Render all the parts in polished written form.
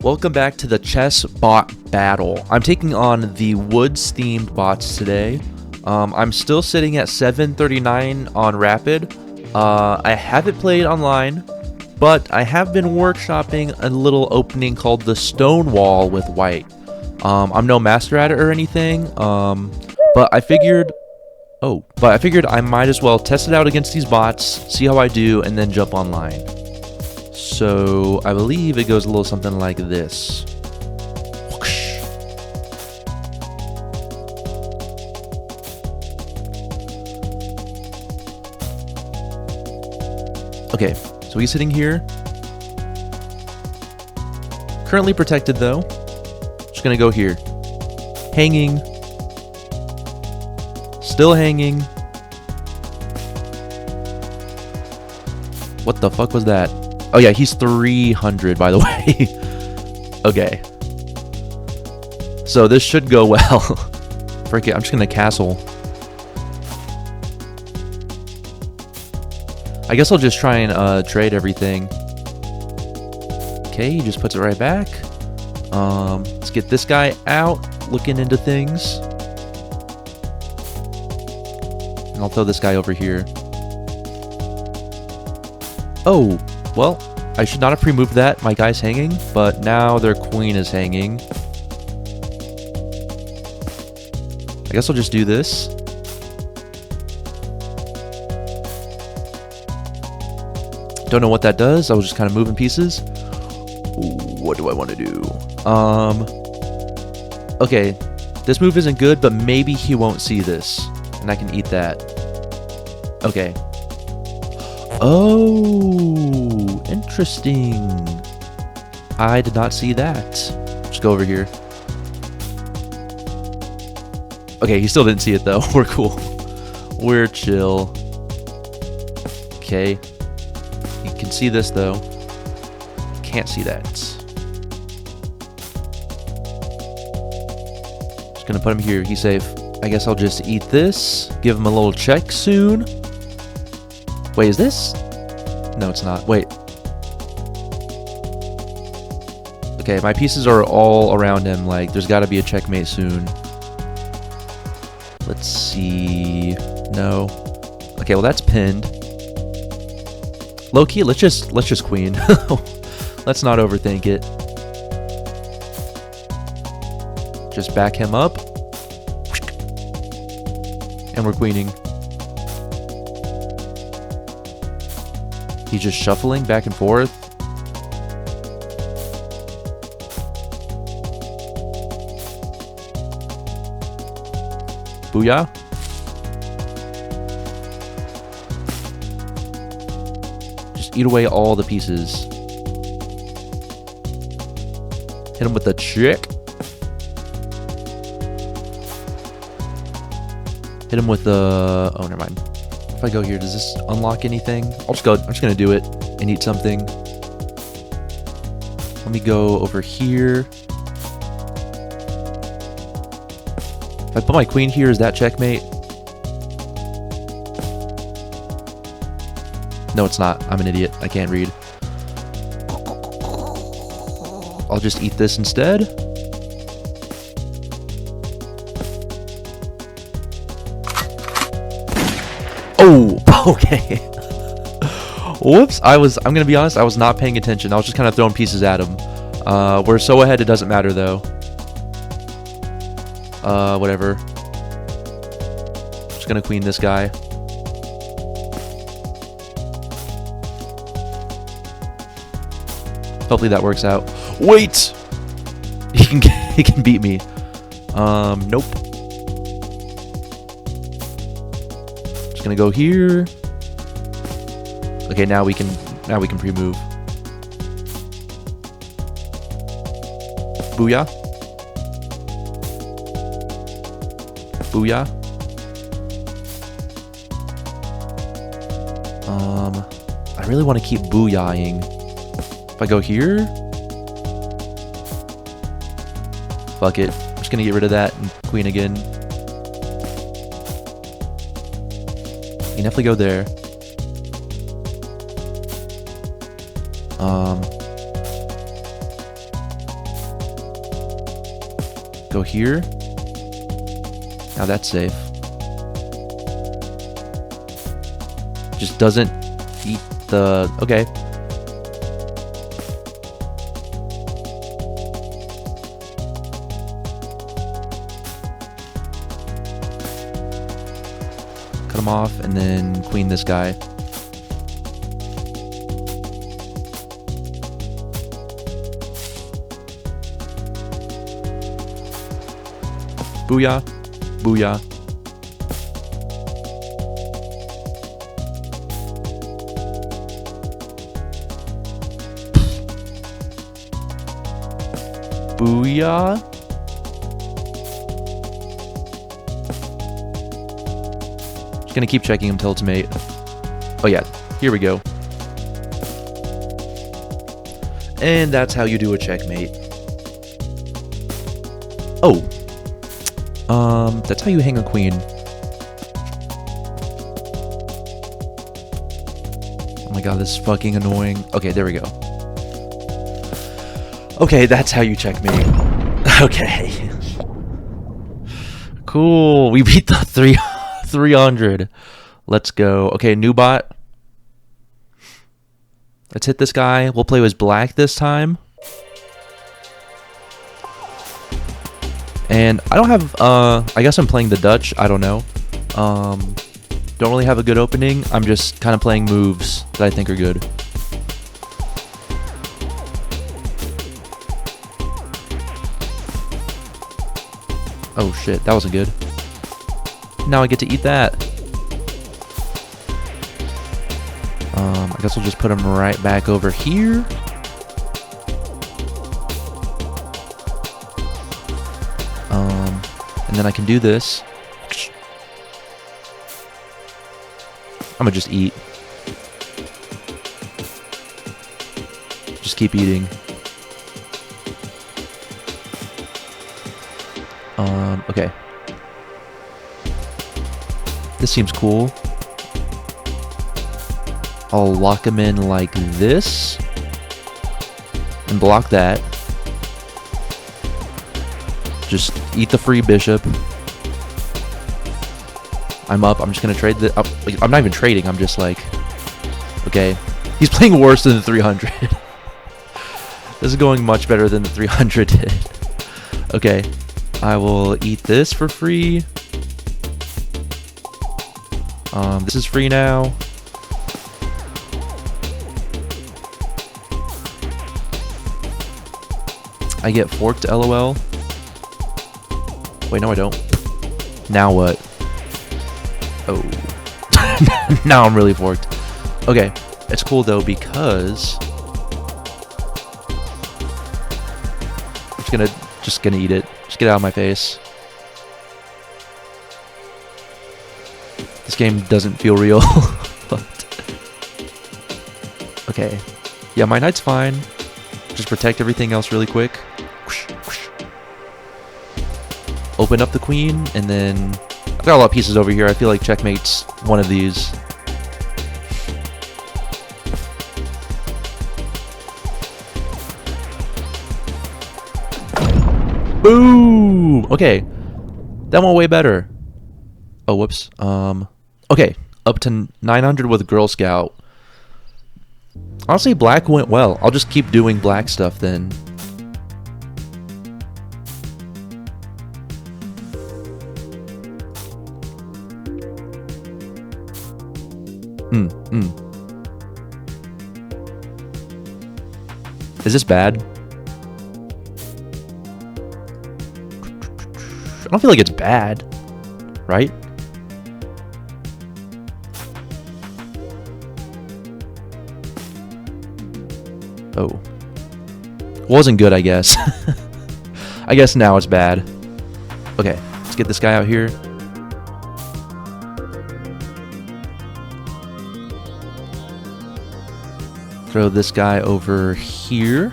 Welcome back to the chess bot battle. I'm taking on the woods themed bots today. I'm still sitting at 739 on rapid. I haven't played online, but I have been workshopping a little opening called the Stone Wall with white. I'm no master at it or anything, but I figured I might as well test it out against these bots, see how I do, and then jump online. So I believe it goes a little something like this. Whoosh. Okay, so he's sitting here. Currently protected though. Just gonna go here. Hanging. Still hanging. What the fuck was that? Oh yeah, he's 300 by the way. Okay. So this should go well. Frick it, I'm just gonna castle. I guess I'll just try and trade everything. Okay, he just puts it right back. Let's get this guy out, looking into things. And I'll throw this guy over here. Oh, well, I should not have pre-moved that. My guy's hanging, but now their queen is hanging. I guess I'll just do this. Don't know what that does. I was just kind of moving pieces. What do I want to do? Okay, this move isn't good, but maybe he won't see this, and I can eat that. Okay. Oh, interesting. I did not see that. Just go over here. Okay, he still didn't see it though. We're cool. We're chill. Okay. You can see this though. Can't see that. Just gonna put him here. He's safe. I guess I'll just eat this. Give him a little check soon. Wait, is this? No, it's not. Wait. Okay, my pieces are all around him. Like, there's got to be a checkmate soon. Let's see. No. Okay, well that's pinned. Low key, let's just queen. Let's not overthink it. Just back him up. And we're queening. He's just shuffling back and forth. Booyah. Just eat away all the pieces. Hit him with the chick. Hit him with the... Oh, never mind. If I go here, does this unlock anything? I'm just gonna do it and eat something. Let me go over here. If I put my queen here, is that checkmate? No, it's not. I'm an idiot. I can't read. I'll just eat this instead. Oh, okay. Whoops. I'm gonna be honest, I was not paying attention. I was just kind of throwing pieces at him. We're so ahead, it doesn't matter though. Whatever. Just gonna queen this guy. Hopefully that works out. Wait! He can beat me. Nope. Just gonna go here. Okay, now we can pre-move. Booyah. Booyah. I really want to keep booyahing. If I go here, fuck it. I'm just gonna get rid of that and queen again. You can definitely go there. Go here. Now that's safe. Just doesn't eat the... Okay. Cut him off and then queen this guy. Booyah. Booyah. Booyah. Just gonna keep checking him till it's mate. Oh yeah, here we go. And that's how you do a checkmate. Oh. That's how you hang a queen. Oh my god, this is fucking annoying. Okay, there we go. Okay, that's how you checkmate. Okay. Cool. We beat the 300. Let's go. Okay, new bot. Let's hit this guy. We'll play with black this time. And I don't have, I guess I'm playing the Dutch. I don't know. Don't really have a good opening. I'm just kind of playing moves that I think are good. Oh shit, that wasn't good. Now I get to eat that. I guess we'll just put him right back over here. And then I can do this. I'm gonna just eat. Just keep eating. Okay. This seems cool. I'll lock him in like this. And block that. Just eat the free bishop. I'm up. I'm just gonna trade the... I'm not even trading. I'm just like... Okay. He's playing worse than the 300. This is going much better than the 300 did. Okay. I will eat this for free. This is free now. I get forked, LOL. Wait, no I don't. Now what? Oh. Now I'm really forked. Okay. It's cool though because... I'm just gonna eat it. Just get out of my face. This game doesn't feel real. But... Okay. Yeah, my knight's fine. Just protect everything else really quick. Open up the queen, and then... I've got a lot of pieces over here. I feel like checkmate's one of these. Boom! Okay. That went way better. Oh, whoops. Okay. Up to 900 with Girl Scout. Honestly, black went well. I'll just keep doing black stuff then. Is this bad? I don't feel like it's bad, right? Oh. Wasn't good, I guess. I guess now it's bad. Okay, let's get this guy out here. Throw this guy over here.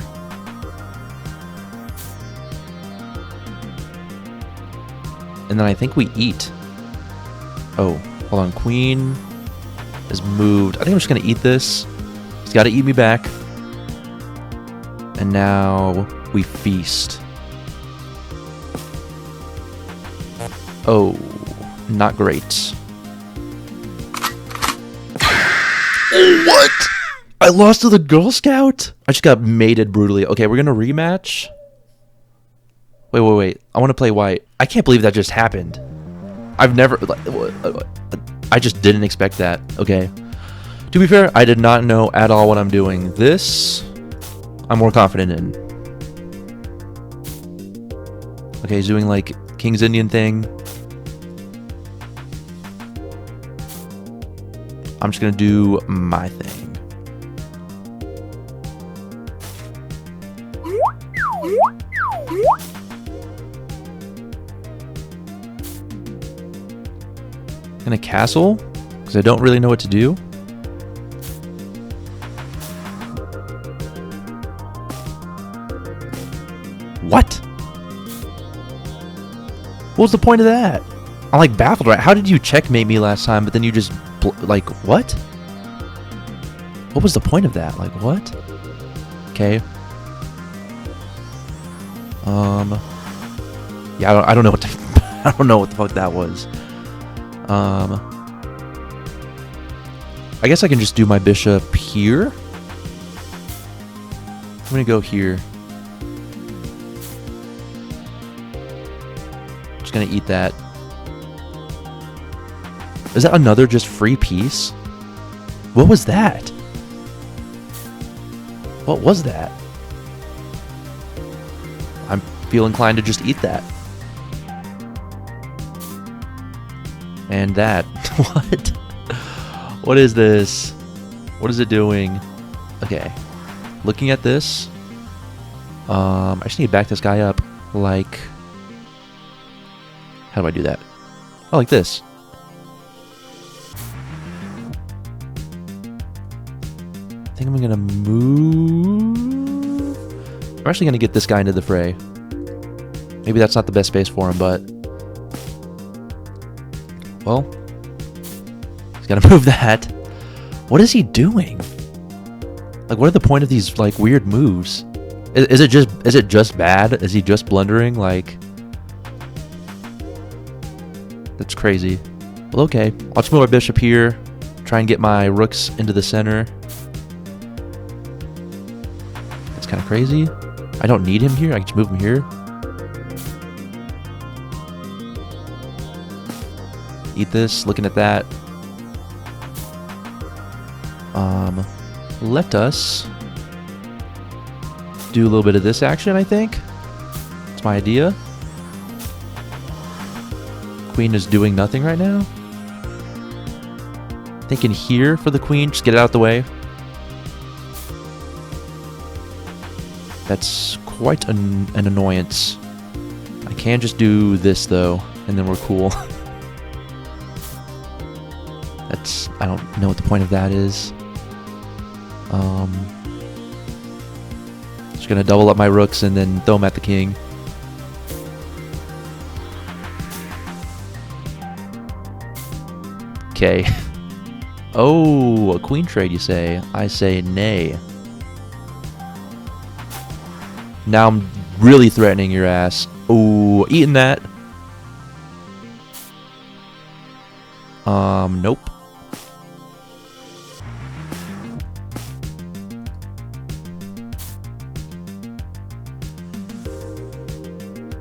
And then I think we eat. Oh, hold on. Queen is moved. I think I'm just going to eat this. He's got to eat me back. And now we feast. Oh, not great. What? I lost to the Girl Scout? I just got mated brutally. Okay, we're gonna rematch. Wait. I want to play white. I can't believe that just happened. I've never... I just didn't expect that. Okay. To be fair, I did not know at all what I'm doing. This, I'm more confident in. Okay, he's doing like King's Indian thing. I'm just gonna do my thing. Gonna castle, because I don't really know what to do. What? What was the point of that? I'm like baffled, right? How did you checkmate me last time, but then you just, like, what? What was the point of that? Like, what? Okay. Yeah, I don't know what to, I don't know what the fuck that was. I guess I can just do my bishop here. I'm gonna go here. Just gonna eat that. Is that another just free piece? What was that? What was that? I feel inclined to just eat that. And that. What? What is this? What is it doing? Okay. Looking at this. I just need to back this guy up. Like. How do I do that? Oh, like this. I think I'm gonna move. I'm actually gonna get this guy into the fray. Maybe that's not the best space for him, but. Well, he's gotta move that. What is he doing? Like, what are the point of these like weird moves? Is it just bad? Is he just blundering? Like, that's crazy. Well, okay. I'll just move my bishop here. Try and get my rooks into the center. That's kind of crazy. I don't need him here. I can just move him here. Eat this, looking at that. Let us do a little bit of this action, I think. That's my idea. Queen is doing nothing right now. Thinking here for the queen, just get it out the way. That's quite an annoyance. I can just do this though, and then we're cool. That's, I don't know what the point of that is. Just gonna double up my rooks and then throw them at the king. Okay. Oh, a queen trade, you say? I say nay. Now I'm really threatening your ass. Oh, eating that. Nope.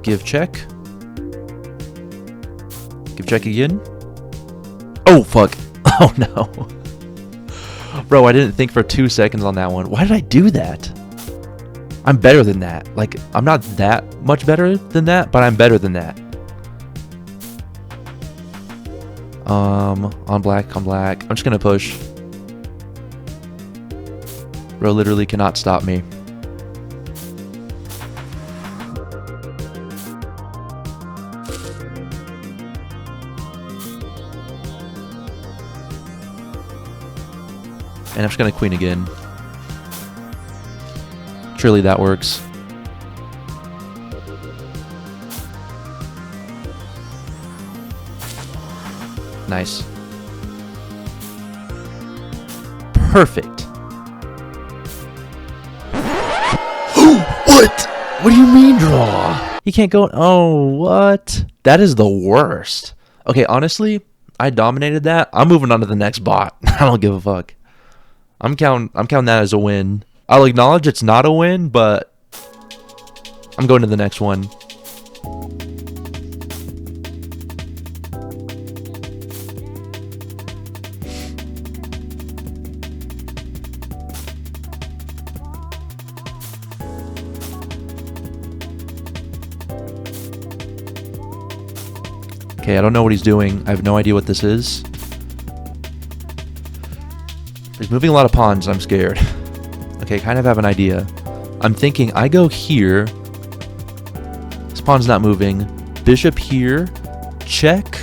Give check. Give check again. Oh, fuck. Oh, no. Bro, I didn't think for 2 seconds on that one. Why did I do that? I'm better than that. Like, I'm not that much better than that, but I'm better than that. On black, on black. I'm just gonna push. Bro literally cannot stop me. And I'm just gonna queen again. Surely that works. Nice. Perfect. What? What do you mean draw? He can't go. Oh, what? That is the worst. Okay, honestly, I dominated that. I'm moving on to the next bot. I don't give a fuck. I'm counting that as a win. I'll acknowledge it's not a win, but I'm going to the next one. Okay, I don't know what he's doing. I have no idea what this is. He's moving a lot of pawns. I'm scared. Okay, kind of have an idea. I'm thinking I go here. This pawn's not moving. Bishop here. Check.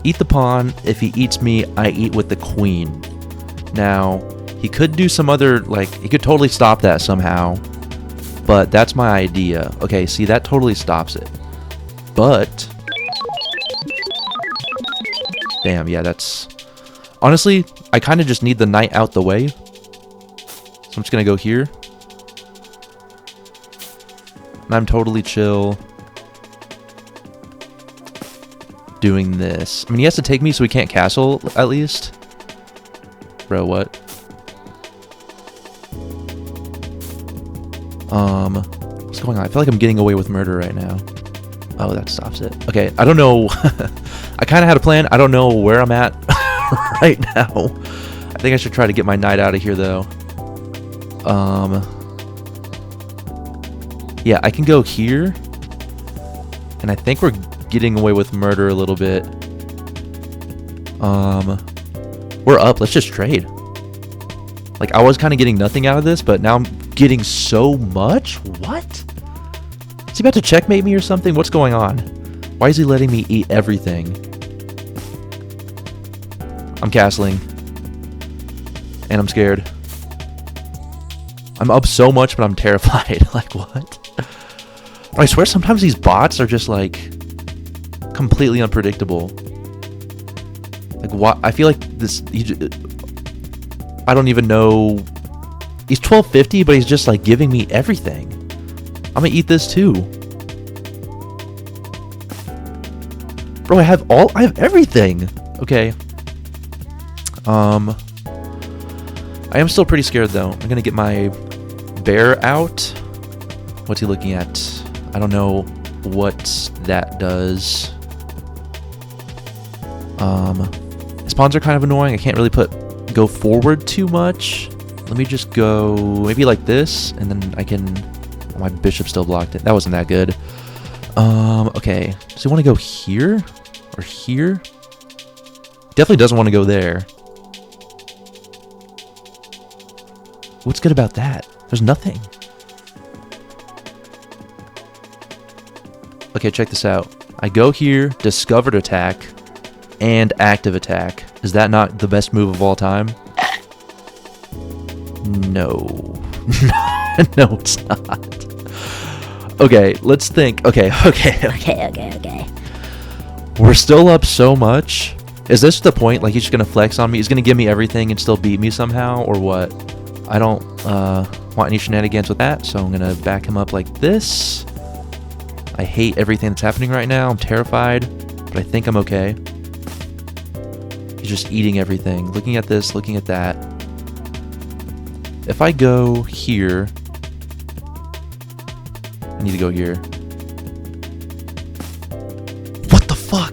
Eat the pawn. If he eats me, I eat with the queen. Now, he could do some other, like, he could totally stop that somehow. But that's my idea. Okay, see, that totally stops it. But... damn, yeah, that's... honestly, I kind of just need the knight out the way. So I'm just going to go here. And I'm totally chill doing this. I mean, he has to take me so he can't castle, at least. Bro, what? What's going on? I feel like I'm getting away with murder right now. Oh, that stops it. Okay, I don't know. I kind of had a plan. I don't know where I'm at right now. I think I should try to get my knight out of here, though. Yeah, I can go here. And I think we're getting away with murder a little bit. We're up. Let's just trade. Like, I was kind of getting nothing out of this, but now I'm getting so much? What? Is he about to checkmate me or something? What's going on? Why is he letting me eat everything? I'm castling. And I'm scared. I'm up so much, but I'm terrified. Like, what? I swear sometimes these bots are just, like, completely unpredictable. Like, what? I feel like this... I don't even know... He's 1250, but he's just, like, giving me everything. I'm gonna eat this, too. Bro, I have everything. Okay. I am still pretty scared, though. I'm gonna get my bear out. What's he looking at? I don't know what that does. His pawns are kind of annoying. I can't really go forward too much. Let me just go maybe like this, and then I can... oh, my bishop still blocked it. That wasn't that good. Okay. Does he want to go here? Or here? Definitely doesn't want to go there. What's good about that? There's nothing. Okay, check this out. I go here, discovered attack, and active attack. Is that not the best move of all time? No. No, it's not. Okay, let's think. Okay. We're still up so much. Is this the point? Like, he's just gonna flex on me? He's gonna give me everything and still beat me somehow? Or what? I don't want any shenanigans with that, so I'm gonna back him up like this. I hate everything that's happening right now. I'm terrified, but I think I'm okay. He's just eating everything. Looking at this, looking at that. If I go here... I need to go here. What the fuck?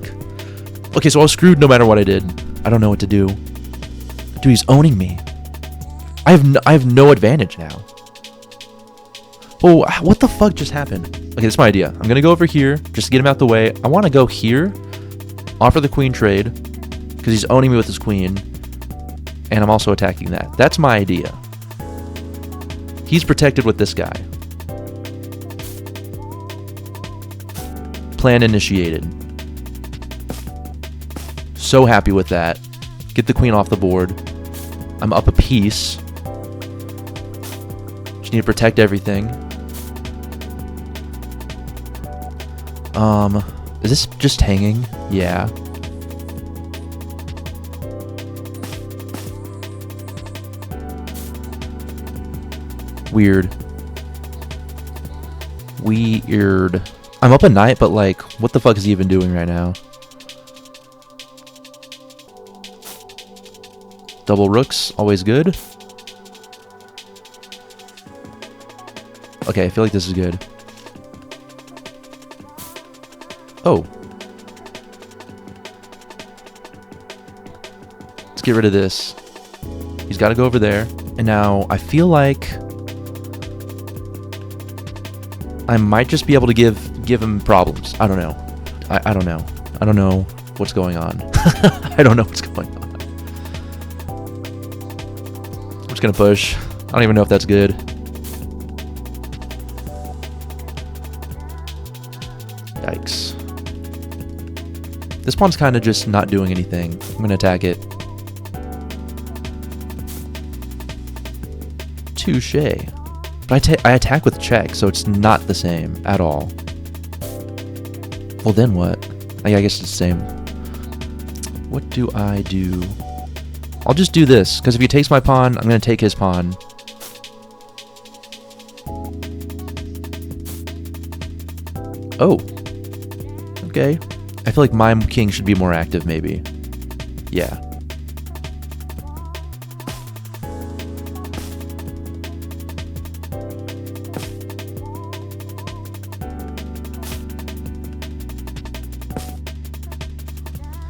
Okay, so I was screwed no matter what I did. I don't know what to do. Dude, he's owning me. I have no advantage now. Oh, what the fuck just happened? Okay, that's my idea. I'm gonna go over here, just to get him out the way. I want to go here, offer the queen trade, because he's owning me with his queen, and I'm also attacking that. That's my idea. He's protected with this guy. Plan initiated. So happy with that. Get the queen off the board. I'm up a piece. Just need to protect everything. Is this just hanging? Yeah. Weird. Weird. I'm up at night, but like, what the fuck is he even doing right now? Double rooks, always good. Okay, I feel like this is good. Oh. Let's get rid of this. He's got to go over there. And now I feel like I might just be able to give him problems. I don't know. I don't know. I don't know what's going on. I don't know what's going on. I'm just gonna push. I don't even know if that's good. Yikes. This pawn's kind of just not doing anything. I'm gonna attack it. Touché. But I attack with check, so it's not the same at all. Well, then what? I guess it's the same. What do I do? I'll just do this, because if he takes my pawn, I'm going to take his pawn. Oh. Okay. I feel like my king should be more active, maybe. Yeah.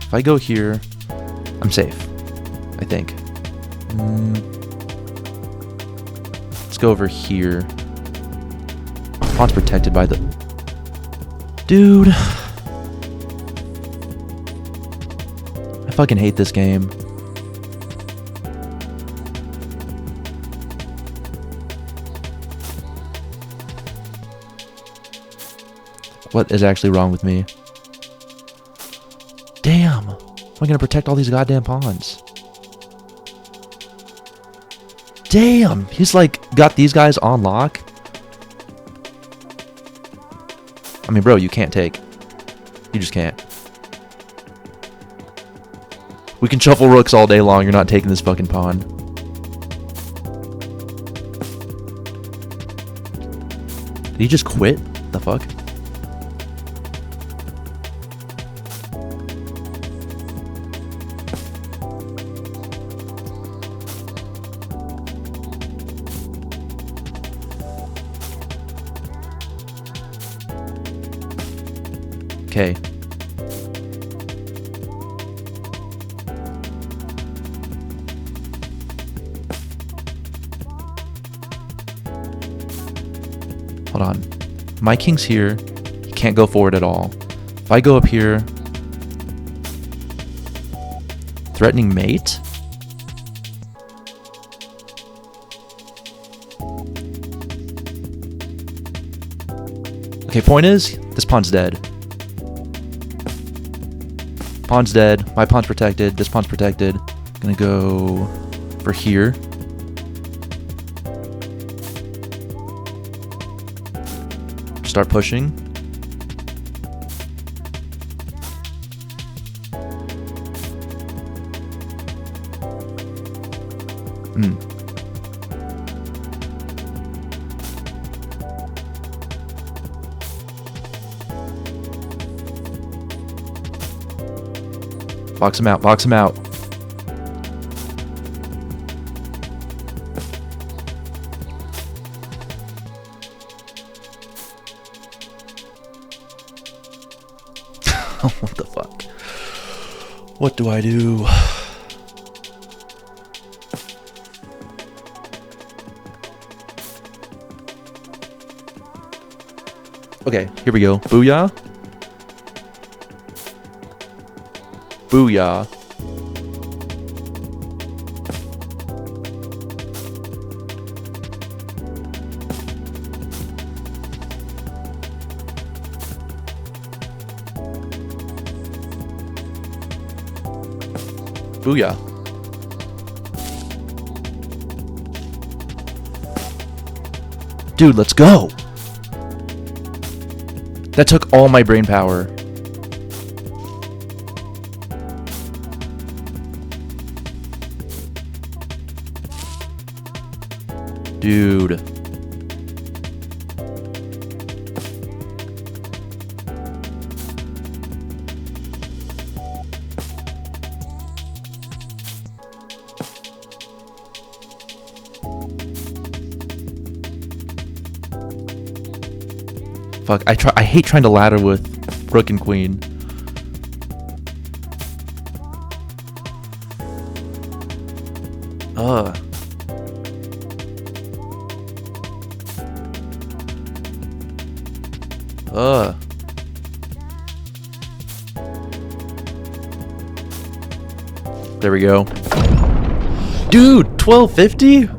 If I go here, I'm safe, I think. Let's go over here. Pawn's protected by the... Dude. I fucking hate this game. What is actually wrong with me? Damn! How am I gonna protect all these goddamn pawns? Damn! He's like got these guys on lock. I mean, bro, you can't take. You just can't. We can shuffle rooks all day long. You're not taking this fucking pawn. Did he just quit? The fuck? Okay. Hold on. My king's here. He can't go forward at all. If I go up here... Threatening mate? Okay, point is, this pawn's dead. Pawn's dead. My pawn's protected. This pawn's protected. Gonna go for here. Start pushing. Box him out, box him out. What the fuck? What do I do? Okay, here we go. Booyah. Booyah. Booyah. Dude, let's go. That took all my brain power. Dude. Fuck, I hate trying to ladder with rook and queen. Ugh. Ugh. There we go. Dude, 1250?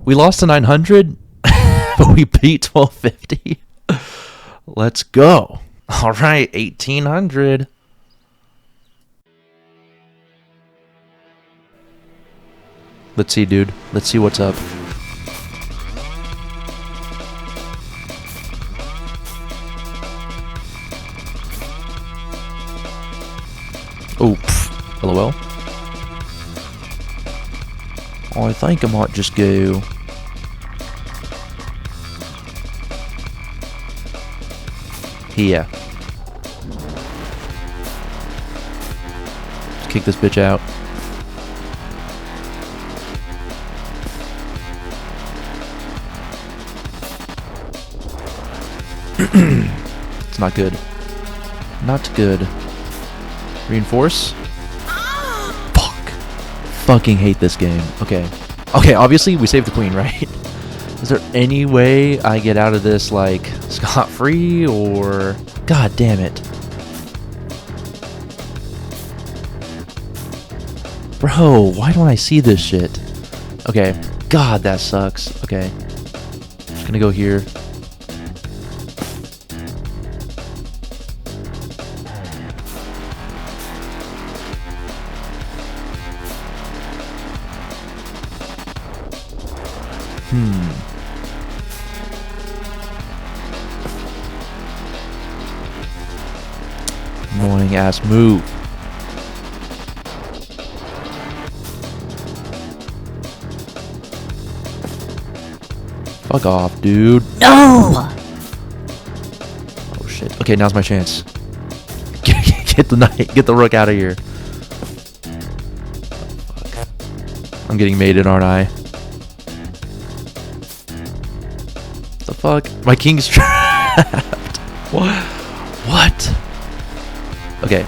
We lost to 900, but we beat 1250. Let's go. All right, 1800. Let's see, dude. Let's see what's up. Oh, LOL. Oh, I think I might just go. Here. Just kick this bitch out. It's not good. Not good. Reinforce? Fuck. Fucking hate this game. Okay. Okay, obviously we saved the queen, right? Is there any way I get out of this, like, scot-free, or... God damn it. Bro, why don't I see this shit? Okay. God, that sucks. Okay. Just gonna go here. Annoying ass move. Fuck off, dude. No! Oh shit. Okay, now's my chance. Get the knight, get the rook out of here. Oh, fuck. I'm getting mated, aren't I? The fuck? My king's trapped. What? Okay.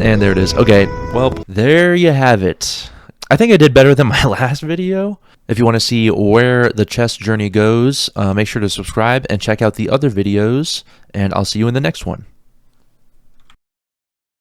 And there it is. Okay, well, there you have it. I think I did better than my last video. If you want to see where the chess journey goes, make sure to subscribe and check out the other videos, and I'll see you in the next one.